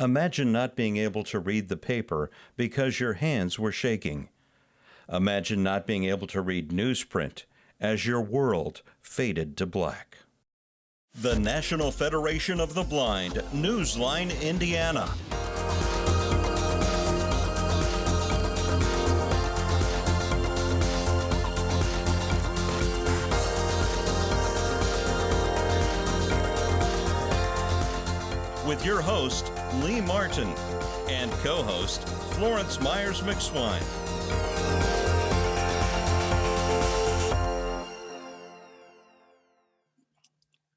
Imagine not being able to read the paper because your hands were shaking. Imagine not being able to read newsprint as your world faded to black. The National Federation of the Blind, Newsline, Indiana. With your host, Lee Martin, and co-host, Florence Myers McSwine.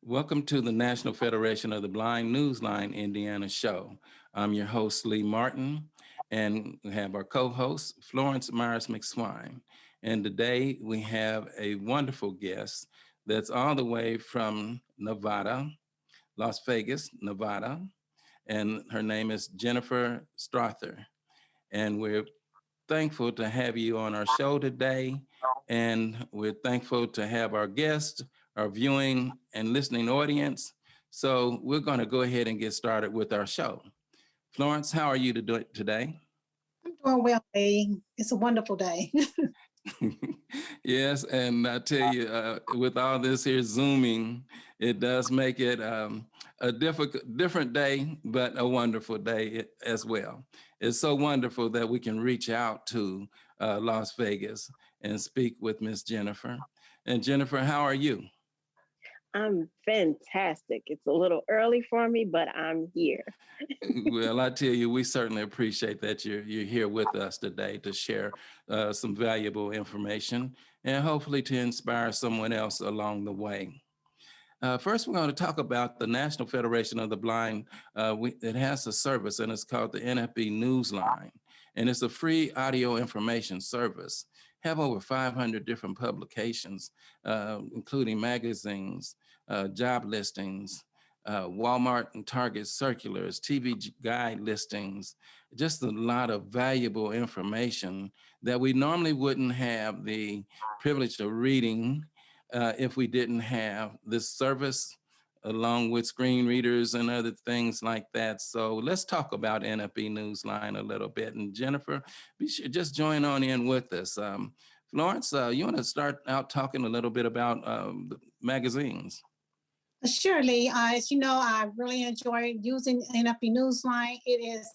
Welcome to the National Federation of the Blind Newsline Indiana show. I'm your host, Lee Martin, and we have our co-host, Florence Myers McSwine. And today we have a wonderful guest that's all the way from Nevada, Las Vegas, Nevada, and her name is Jennifer Strother. And we're thankful to have you on our show today, and we're thankful to have our guests, our viewing and listening audience. So we're going to go ahead and get started with our show. Florence, how are you today? I'm doing well, Lee. It's a wonderful day. Yes, and I tell you, with all this here Zooming, it does make it a different day, but a wonderful day as well. It's so wonderful that we can reach out to Las Vegas and speak with Miss Jennifer. And Jennifer, how are you? I'm fantastic. It's a little early for me, but I'm here. Well, I tell you, we certainly appreciate that you're here with us today to share some valuable information and hopefully to inspire someone else along the way. First, we're going to talk about the National Federation of the Blind. It has a service, and it's called the NFB Newsline, and it's a free audio information service. Have over 500 different publications, including magazines, job listings, Walmart and Target circulars, TV guide listings, just a lot of valuable information that we normally wouldn't have the privilege of reading if we didn't have this service, along with screen readers and other things like that. So let's talk about NFB Newsline a little bit. And Jennifer, be sure just join on in with us. Florence, you want to start out talking a little bit about the magazines? Surely, as you know, I really enjoy using NFB Newsline. It is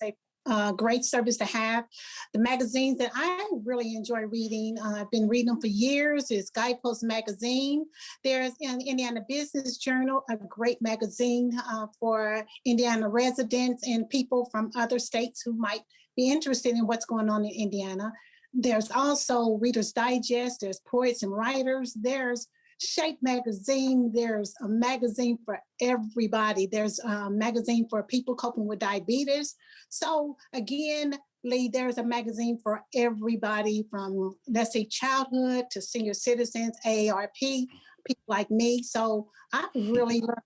a great service to have. The magazines that I really enjoy reading, I've been reading them for years, is Guidepost Magazine. There's an Indiana Business Journal, a great magazine for Indiana residents and people from other states who might be interested in what's going on in Indiana. There's also Reader's Digest, there's Poets and Writers, there's Shape Magazine, there's a magazine for everybody. There's a magazine for people coping with diabetes. So again, Lee, there's a magazine for everybody from, let's say, childhood to senior citizens, AARP, people like me. So I really love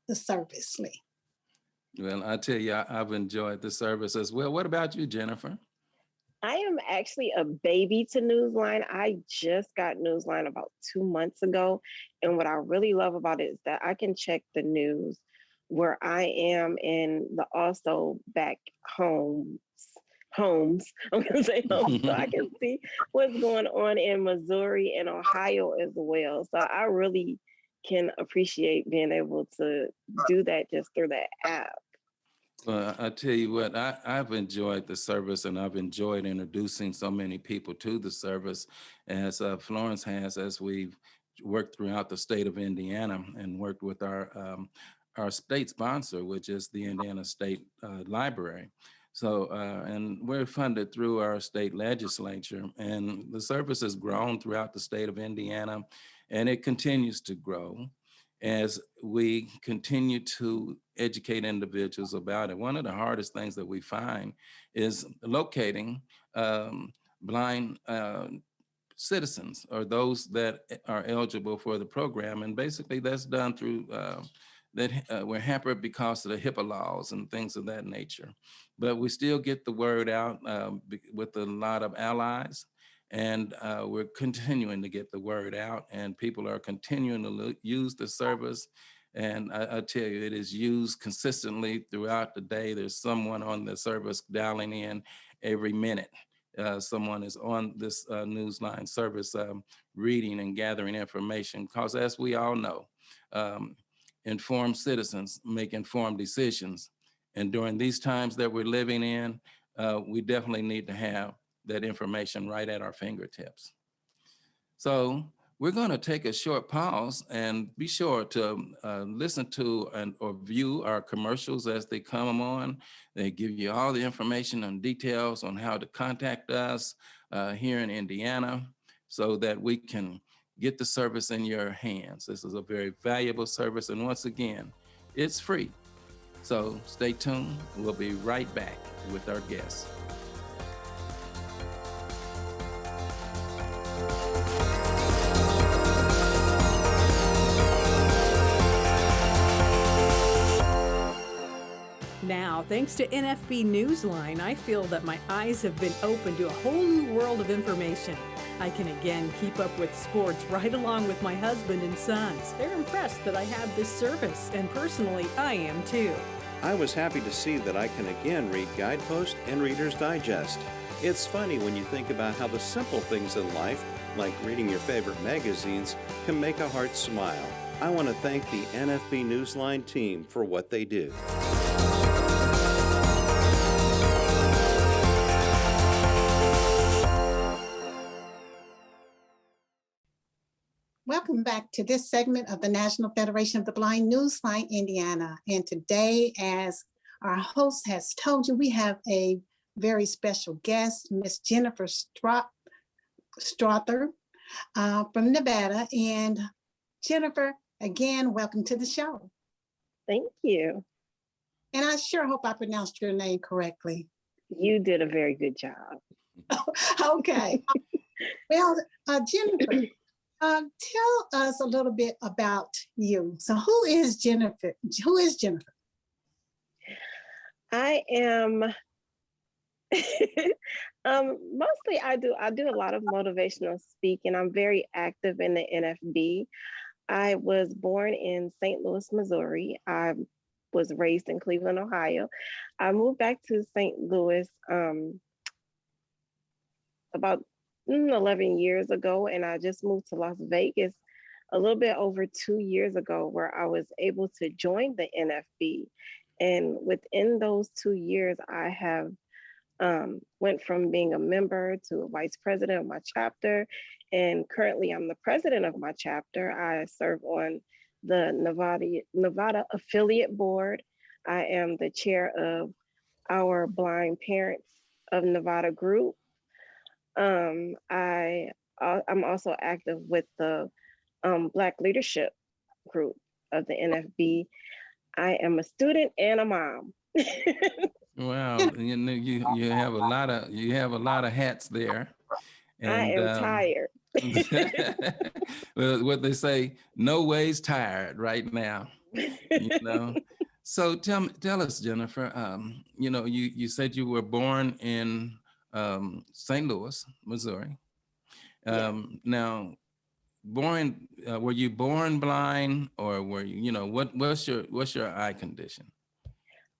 the service, Lee. Well, I tell you, I've enjoyed the service as well. What about you, Jennifer? I am actually a baby to Newsline. I just got Newsline about 2 months ago. And what I really love about it is that I can check the news where I am and also back homes. I'm going to say homes, so I can see what's going on in Missouri and Ohio as well. So I really can appreciate being able to do that just through that app. Well, I tell you what, I've enjoyed the service, and I've enjoyed introducing so many people to the service, as Florence has, as we've worked throughout the state of Indiana and worked with our state sponsor, which is the Indiana State Library. So, and we're funded through our state legislature, and the service has grown throughout the state of Indiana, and it continues to grow as we continue to educate individuals about it. One of the hardest things that we find is locating blind citizens or those that are eligible for the program. And basically that's done through we're hampered because of the HIPAA laws and things of that nature. But we still get the word out with a lot of allies. And we're continuing to get the word out, and people are continuing to use the service. And I tell you, it is used consistently throughout the day. There's someone on the service dialing in every minute. Someone is on this Newsline service reading and gathering information, because as we all know, um, informed citizens make informed decisions. And during these times that we're living in, we definitely need to have that information right at our fingertips. So we're going to take a short pause, and be sure to listen to or view our commercials as they come on. They give you all the information and details on how to contact us here in Indiana, so that we can get the service in your hands. This is a very valuable service, and once again, it's free. So stay tuned. We'll be right back with our guests. Now, thanks to NFB Newsline, I feel that my eyes have been opened to a whole new world of information. I can again keep up with sports right along with my husband and sons. They're impressed that I have this service, and personally, I am too. I was happy to see that I can again read Guidepost and Reader's Digest. It's funny when you think about how the simple things in life, like reading your favorite magazines, can make a heart smile. I want to thank the NFB Newsline team for what they do. Welcome back to this segment of the National Federation of the Blind, Newsline Indiana. And today, as our host has told you, we have a very special guest, Miss Jennifer Strother from Nevada. And Jennifer, again, welcome to the show. Thank you. And I sure hope I pronounced your name correctly. You did a very good job. Okay. Well, Jennifer, tell us a little bit about you. So who is Jennifer? Who is Jennifer? I am mostly I do a lot of motivational speaking. I'm very active in the NFB. I was born in St. Louis, Missouri. I was raised in Cleveland, Ohio. I moved back to St. Louis about 11 years ago, and I just moved to Las Vegas a little bit over 2 years ago, where I was able to join the NFB. And within those 2 years, I have went from being a member to a vice president of my chapter, and currently I'm the president of my chapter. I serve on the Nevada affiliate board. I am the chair of our Blind Parents of Nevada group. I'm also active with the Black Leadership group of the NFB. I am a student and a mom. Wow, you have a lot of hats there. And, I am tired. well, what they say, no way's tired right now. So tell us, Jennifer. You said you were born in St. Louis, Missouri. Now, were you born blind, or were you? What's your eye condition?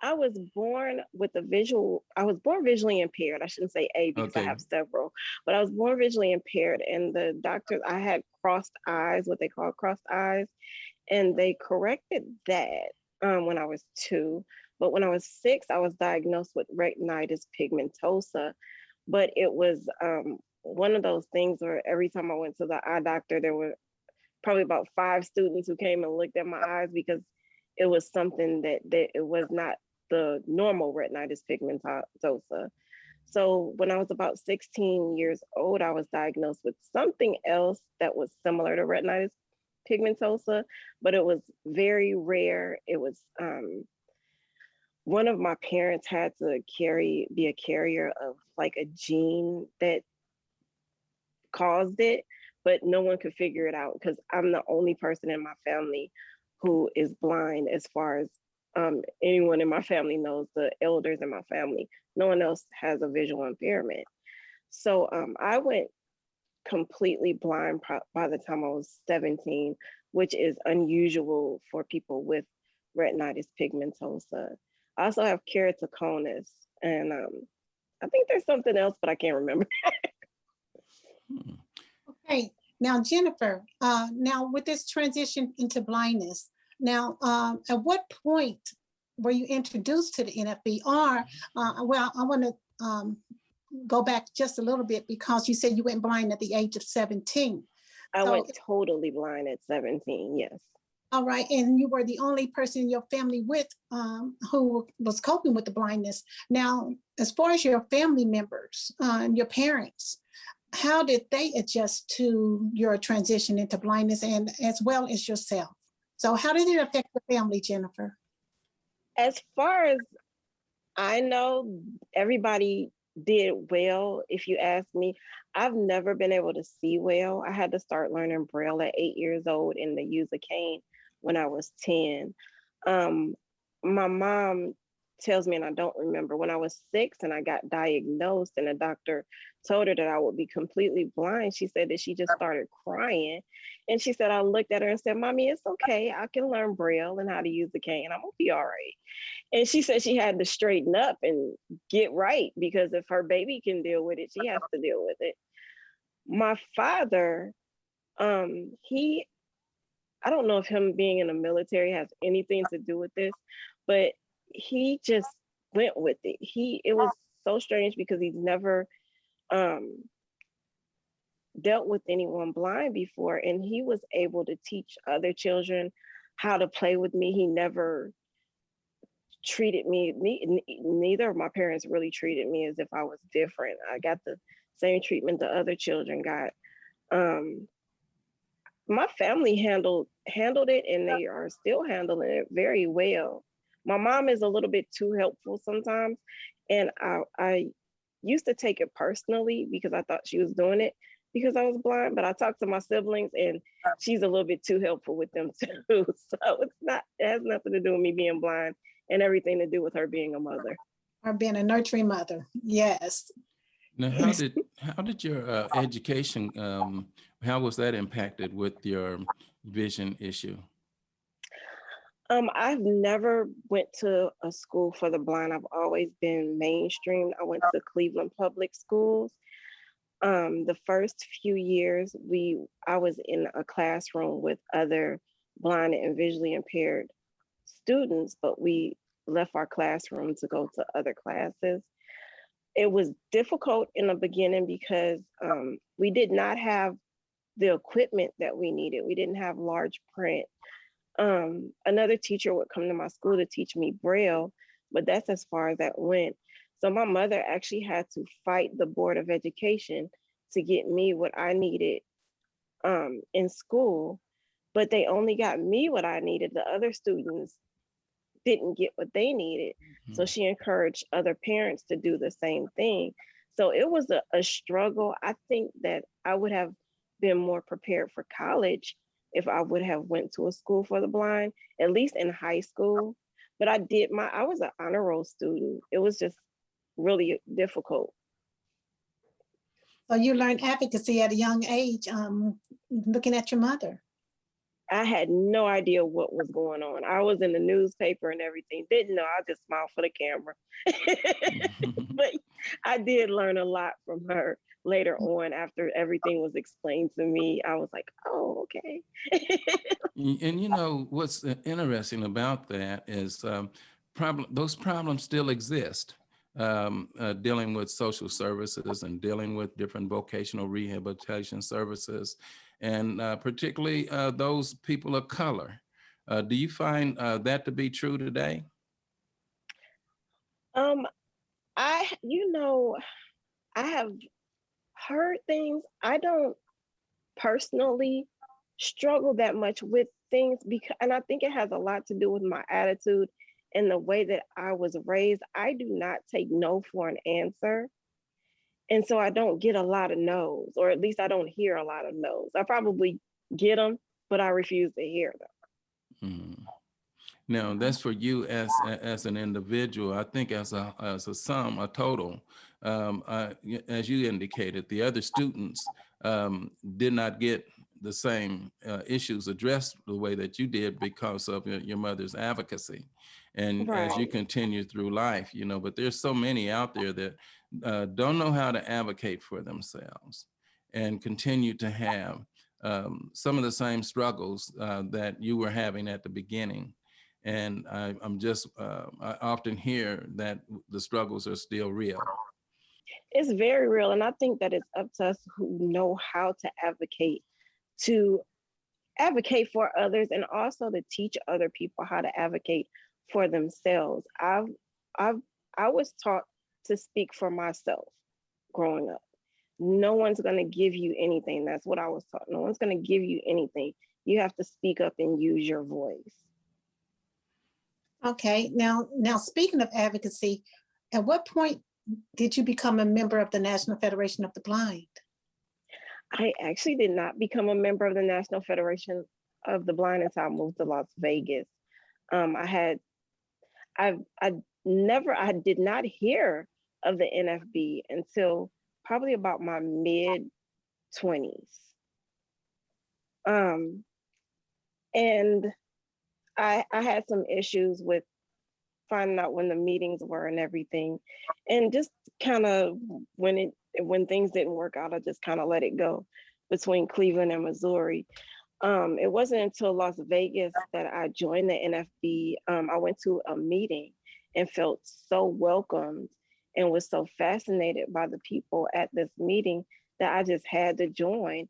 I was born visually impaired. I shouldn't say A because I have several, but I was born visually impaired, and the doctors, I had crossed eyes, what they call crossed eyes, and they corrected that when I was 2. But when I was 6, I was diagnosed with retinitis pigmentosa. But it was one of those things where every time I went to the eye doctor, there were probably about 5 students who came and looked at my eyes, because it was something that it was not the normal retinitis pigmentosa. So when I was about 16 years old, I was diagnosed with something else that was similar to retinitis pigmentosa, but it was very rare. It was one of my parents had to be a carrier of like a gene that caused it, but no one could figure it out, because I'm the only person in my family who is blind. As far as anyone in my family knows, the elders in my family, no one else has a visual impairment. So I went completely blind by the time I was 17, which is unusual for people with retinitis pigmentosa. I also have keratoconus, and I think there's something else, but I can't remember. Hmm. Okay, now Jennifer, now with this transition into blindness, now at what point were you introduced to the NFB? Or, well, I want to go back just a little bit because you said you went blind at the age of 17. I So, went totally blind at 17, yes. all right, and you were the only person in your family with who was coping with the blindness. Now, as far as your family members, your parents, how did they adjust to your transition into blindness and as well as yourself? So how did it affect the family, Jennifer? As far as I know, everybody did well. If you ask me, I've never been able to see well. I had to start learning Braille at 8 years old and to use a cane when I was 10. My mom tells me, and I don't remember, when I was 6 and I got diagnosed and the doctor told her that I would be completely blind, she said that she just started crying. And she said, I looked at her and said, Mommy, it's okay. I can learn Braille and how to use the cane. I'm gonna be all right. And she said she had to straighten up and get right because if her baby can deal with it, she has to deal with it. My father, he, I don't know if him being in the military has anything to do with this, but he just went with it. It was so strange because he's never dealt with anyone blind before, and he was able to teach other children how to play with me. He never treated me, neither of my parents really treated me as if I was different. I got the same treatment the other children got. My family handled it, and they are still handling it very well. My mom is a little bit too helpful sometimes, and I used to take it personally because I thought she was doing it because I was blind, but I talked to my siblings and she's a little bit too helpful with them too. So it has nothing to do with me being blind and everything to do with her being a mother. Or being a nurturing mother, yes. Now, how did your education, how was that impacted with your vision issue? I've never went to a school for the blind. I've always been mainstream. I went to Cleveland Public Schools. The first few years, I was in a classroom with other blind and visually impaired students, but we left our classroom to go to other classes. It was difficult in the beginning because we did not have the equipment that we needed. We didn't have large print. Another teacher would come to my school to teach me Braille, but that's as far as that went. So my mother actually had to fight the Board of Education to get me what I needed in school, but they only got me what I needed. The other students didn't get what they needed. So she encouraged other parents to do the same thing. So it was a struggle. I think that I would have been more prepared for college if I would have went to a school for the blind, at least in high school. But I was an honor roll student. It was just really difficult. So you learned advocacy at a young age, looking at your mother. I had no idea what was going on. I was in the newspaper and everything. Didn't know. I just smiled for the camera. But I did learn a lot from her later on after everything was explained to me. I was like, oh, okay. And you know, what's interesting about that is those problems still exist. Dealing with social services and dealing with different vocational rehabilitation services, and particularly those people of color. Do you find that to be true today? I have heard things. I don't personally struggle that much with things and I think it has a lot to do with my attitude and the way that I was raised. I do not take no for an answer. And so I don't get a lot of no's, or at least I don't hear a lot of no's. I probably get them, but I refuse to hear them. Now that's for you as an individual. I think as a sum, a total, as you indicated, the other students did not get the same issues addressed the way that you did because of your mother's advocacy. And as you Right. continue through life, but there's so many out there that don't know how to advocate for themselves and continue to have some of the same struggles that you were having at the beginning. And I often hear that the struggles are still real. It's very real. And I think that it's up to us who know how to advocate for others, and also to teach other people how to advocate for themselves. I was taught to speak for myself growing up. No one's going to give you anything. That's what I was taught. No one's going to give you anything. You have to speak up and use your voice. Okay, now speaking of advocacy, at what point did you become a member of the National Federation of the Blind? I actually did not become a member of the National Federation of the Blind until I moved to Las Vegas. I did not hear of the NFB until probably about my mid-20s. And I had some issues with finding out when the meetings were and everything. And just kind of when things didn't work out, I just kind of let it go between Cleveland and Missouri. It wasn't until Las Vegas that I joined the NFB. I went to a meeting and felt so welcomed and was so fascinated by the people at this meeting that I just had to join.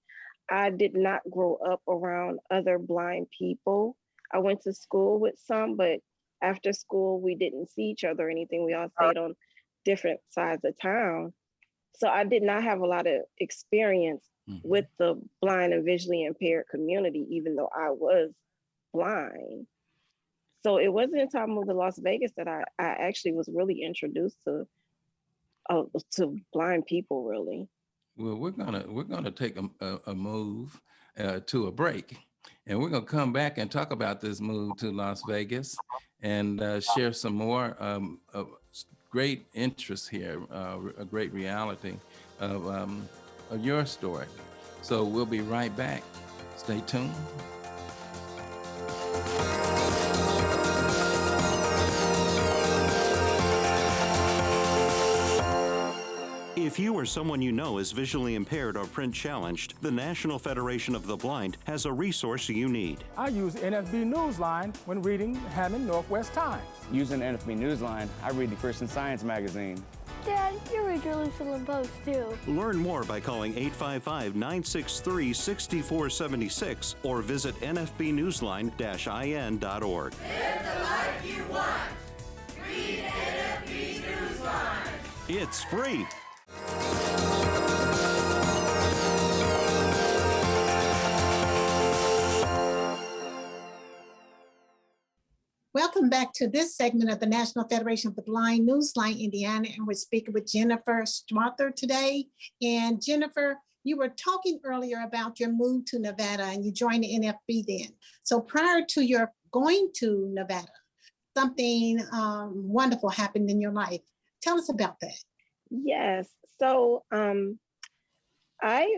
I did not grow up around other blind people. I went to school with some, but after school, we didn't see each other or anything. We all stayed on different sides of town. So I did not have a lot of experience with the blind and visually impaired community, even though I was blind. So it wasn't until I moved to Las Vegas that I actually was really introduced to blind people, really. Well, we're gonna take a move to a break, and we're gonna come back and talk about this move to Las Vegas and share some more great interest here, a great reality of your story. So we'll be right back. Stay tuned. If you or someone you know is visually impaired or print challenged, the National Federation of the Blind has a resource you need. I use NFB Newsline when reading Hammond Northwest Times. Using NFB Newsline, I read the Christian Science magazine. Dad, you read Jerusalem Post too. Learn more by calling 855-963-6476 or visit nfbnewsline-in.org. Live the life you want. Read NFB Newsline. It's free. Welcome back to this segment of the National Federation of the Blind, Newsline Indiana, and we're speaking with Jennifer Strother today. And Jennifer, you were talking earlier about your move to Nevada and you joined the NFB then. So prior to your going to Nevada, something wonderful happened in your life. Tell us about that. Yes. So I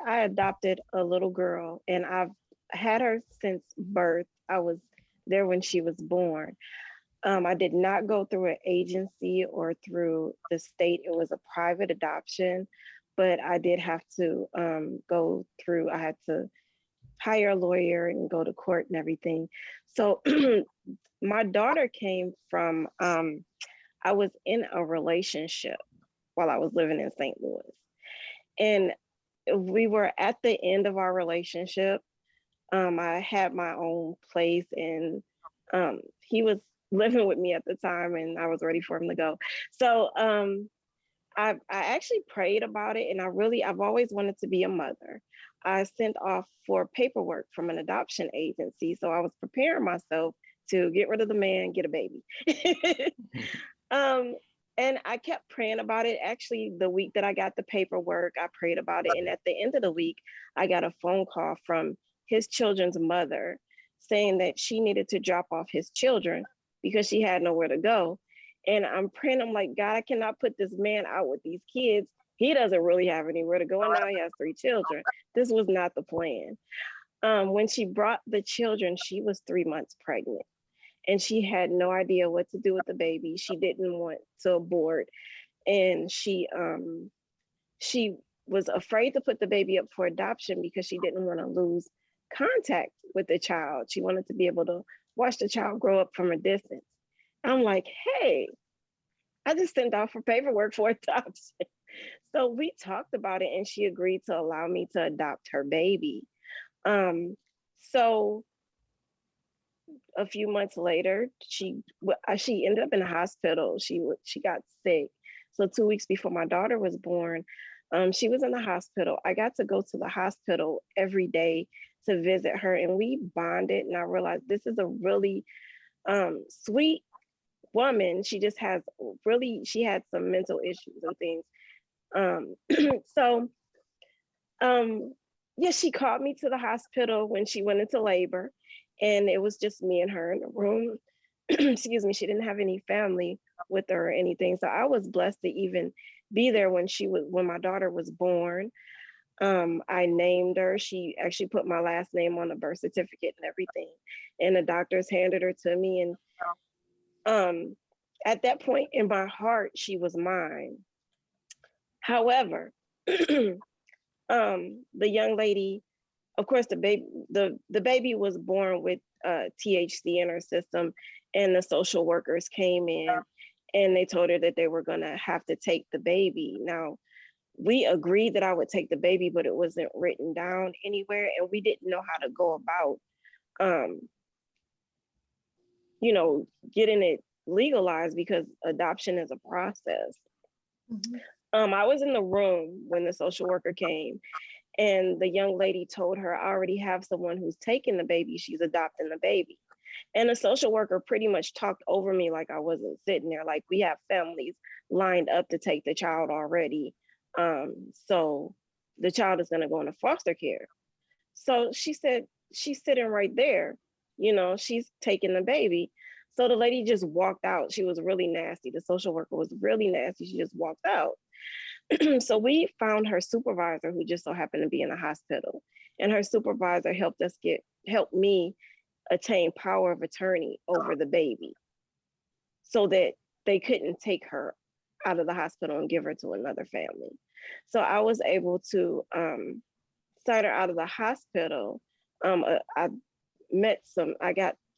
adopted a little girl, and I've had her since birth. I was there when she was born. I did not go through an agency or through the state. It was a private adoption, but I did have to I had to hire a lawyer and go to court and everything. So my daughter came from, I was in a relationship while I was living in St. Louis. And we were at the end of our relationship. I had my own place, and he was living with me at the time, and I was ready for him to go. So I actually prayed about it, and I've always wanted to be a mother. I sent off for paperwork from an adoption agency. So I was preparing myself to get rid of the man, get a baby. And I kept praying about it. Actually, the week that I got the paperwork, I prayed about it. And at the end of the week, I got a phone call from his children's mother saying that she needed to drop off his children because she had nowhere to go. And I'm praying, I'm like, God, I cannot put this man out with these kids he doesn't really have anywhere to go, and now he has 3 children. This was not the plan. When she brought the children, she was 3 months pregnant, and she had no idea what to do with the baby. She didn't want to abort, and she was afraid to put the baby up for adoption because she didn't want to lose contact with the child. She wanted to be able to watch the child grow up from a distance. I'm like, hey, I just sent off for paperwork for adoption. So we talked about it, and she agreed to allow me to adopt her baby. So a few months later, she ended up in the hospital. She got sick. So 2 weeks before my daughter was born, she was in the hospital. I got to go to the hospital every day to visit her, and we bonded. And I realized this is a really sweet woman. She just has she had some mental issues and things. Yeah, she called me to the hospital when she went into labor, and it was just me and her in the room. Excuse me, she didn't have any family with her or anything. So I was blessed to even be there when my daughter was born. I named her. She actually put my last name on the birth certificate and everything. And the doctors handed her to me. And at that point in my heart, she was mine. However, the young lady, of course, the baby was born with THC in her system, and the social workers came in and they told her that they were gonna have to take the baby. Now, we agreed that I would take the baby, but it wasn't written down anywhere, and we didn't know how to go about, getting it legalized because adoption is a process. Mm-hmm. I was in the room when the social worker came, and the young lady told her, I already have someone who's taking the baby. She's adopting the baby. And the social worker pretty much talked over me like I wasn't sitting there. Like, we have families lined up to take the child already. So the child is going to go into foster care. So she said, she's sitting right there. She's taking the baby. So the lady just walked out. She was really nasty. The social worker was really nasty. She just walked out. So we found her supervisor, who just so happened to be in the hospital, and her supervisor helped me attain power of attorney over the baby so that they couldn't take her out of the hospital and give her to another family. So I was able to sign her out of the hospital. I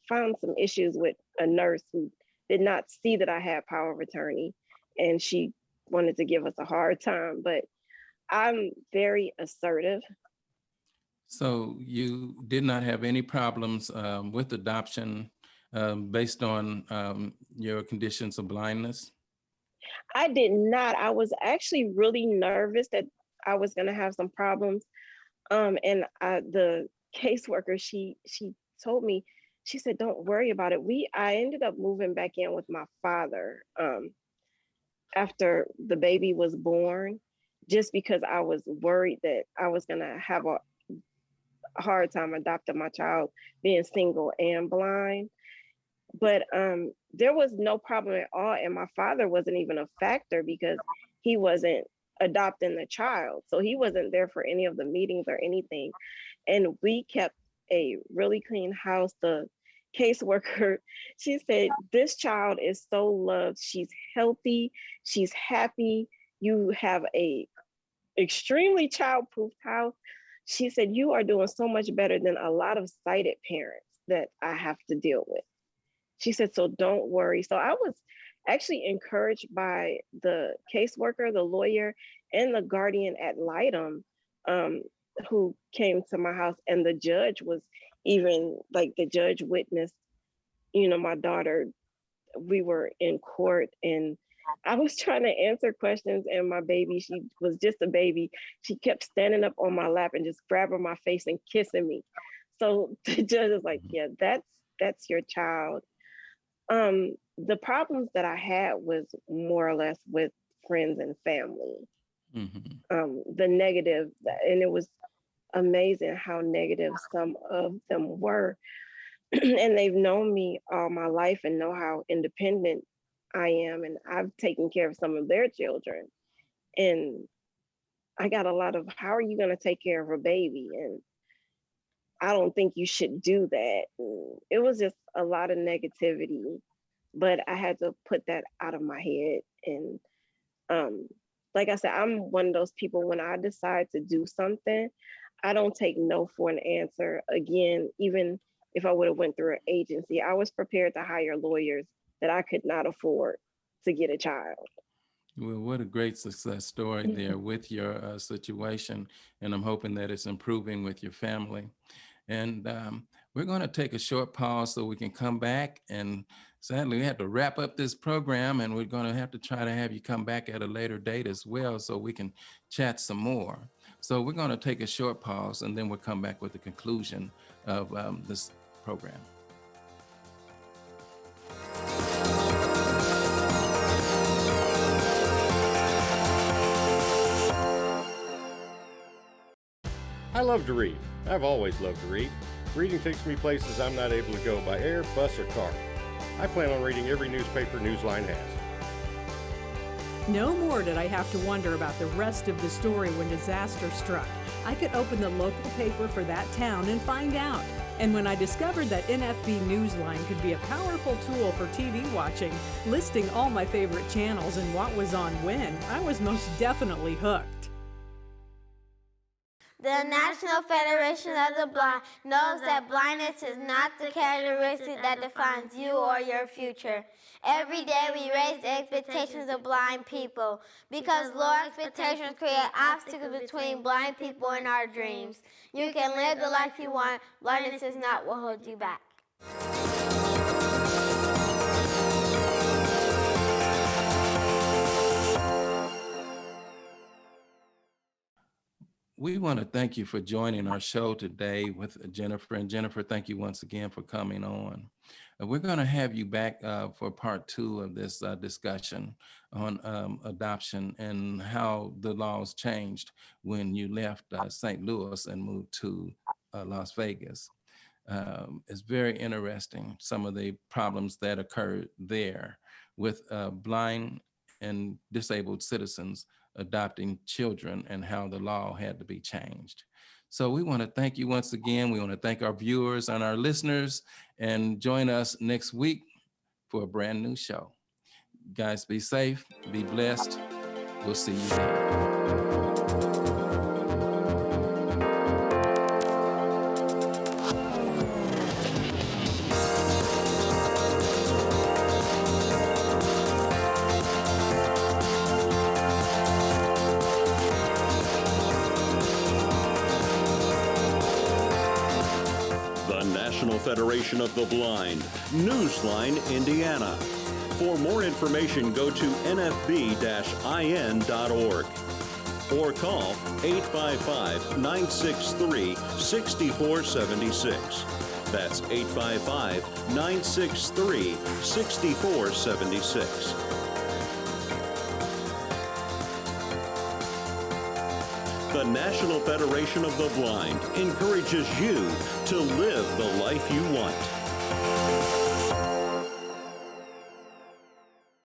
found some issues with a nurse who did not see that I had power of attorney, and she wanted to give us a hard time, but I'm very assertive. So you did not have any problems with adoption based on your conditions of blindness? I did not. I was actually really nervous that I was going to have some problems. And the caseworker, she told me, she said, don't worry about it. I ended up moving back in with my father after the baby was born, just because I was worried that I was going to have a hard time adopting my child being single and blind. But there was no problem at all. And my father wasn't even a factor because he wasn't adopting the child. So he wasn't there for any of the meetings or anything. And we kept a really clean house. The caseworker, she said, this child is so loved. She's healthy. She's happy. You have a extremely child-proof house. She said, you are doing so much better than a lot of sighted parents that I have to deal with. She said, so don't worry. So I was actually encouraged by the caseworker, the lawyer, and the guardian ad litem who came to my house. And the judge was even, like, the judge witnessed, my daughter. We were in court and I was trying to answer questions, and my baby, she was just a baby. She kept standing up on my lap and just grabbing my face and kissing me. So the judge was like, yeah, that's your child. The problems that I had was more or less with friends and family. Mm-hmm. The negative, and it was amazing how negative some of them were. And they've known me all my life and know how independent I am, and I've taken care of some of their children. And I got a lot of, how are you going to take care of a baby? And I don't think you should do that. And it was just a lot of negativity, but I had to put that out of my head. And like I said, I'm one of those people, when I decide to do something, I don't take no for an answer. Again, even if I would have went through an agency, I was prepared to hire lawyers that I could not afford to get a child. Well, what a great success story there with your situation. And I'm hoping that it's improving with your family. And we're going to take a short pause so we can come back. And sadly, we have to wrap up this program, and we're going to have to try to have you come back at a later date as well so we can chat some more. So we're going to take a short pause, and then we'll come back with the conclusion of this program. I love to read. I've always loved to read. Reading takes me places I'm not able to go by air, bus, or car. I plan on reading every newspaper Newsline has. No more did I have to wonder about the rest of the story when disaster struck. I could open the local paper for that town and find out. And when I discovered that NFB Newsline could be a powerful tool for TV watching, listing all my favorite channels and what was on when, I was most definitely hooked. The National Federation of the Blind knows that blindness is not the characteristic that defines you or your future. Every day we raise the expectations of blind people because low expectations create obstacles between blind people and our dreams. You can live the life you want. Blindness is not what holds you back. We want to thank you for joining our show today with Jennifer. And Jennifer, thank you once again for coming on. We're going to have you back for part 2 of this discussion on adoption and how the laws changed when you left St. Louis and moved to Las Vegas. It's very interesting, some of the problems that occurred there with blind and disabled citizens adopting children and how the law had to be changed. So we want to thank you once again. We want to thank our viewers and our listeners, and join us next week for a brand new show. Guys, be safe, be blessed. We'll see you then. Federation of the Blind, Newsline, Indiana. For more information, go to nfb-in.org or call 855-963-6476. That's 855-963-6476. The National Federation of the Blind encourages you to live the life you want.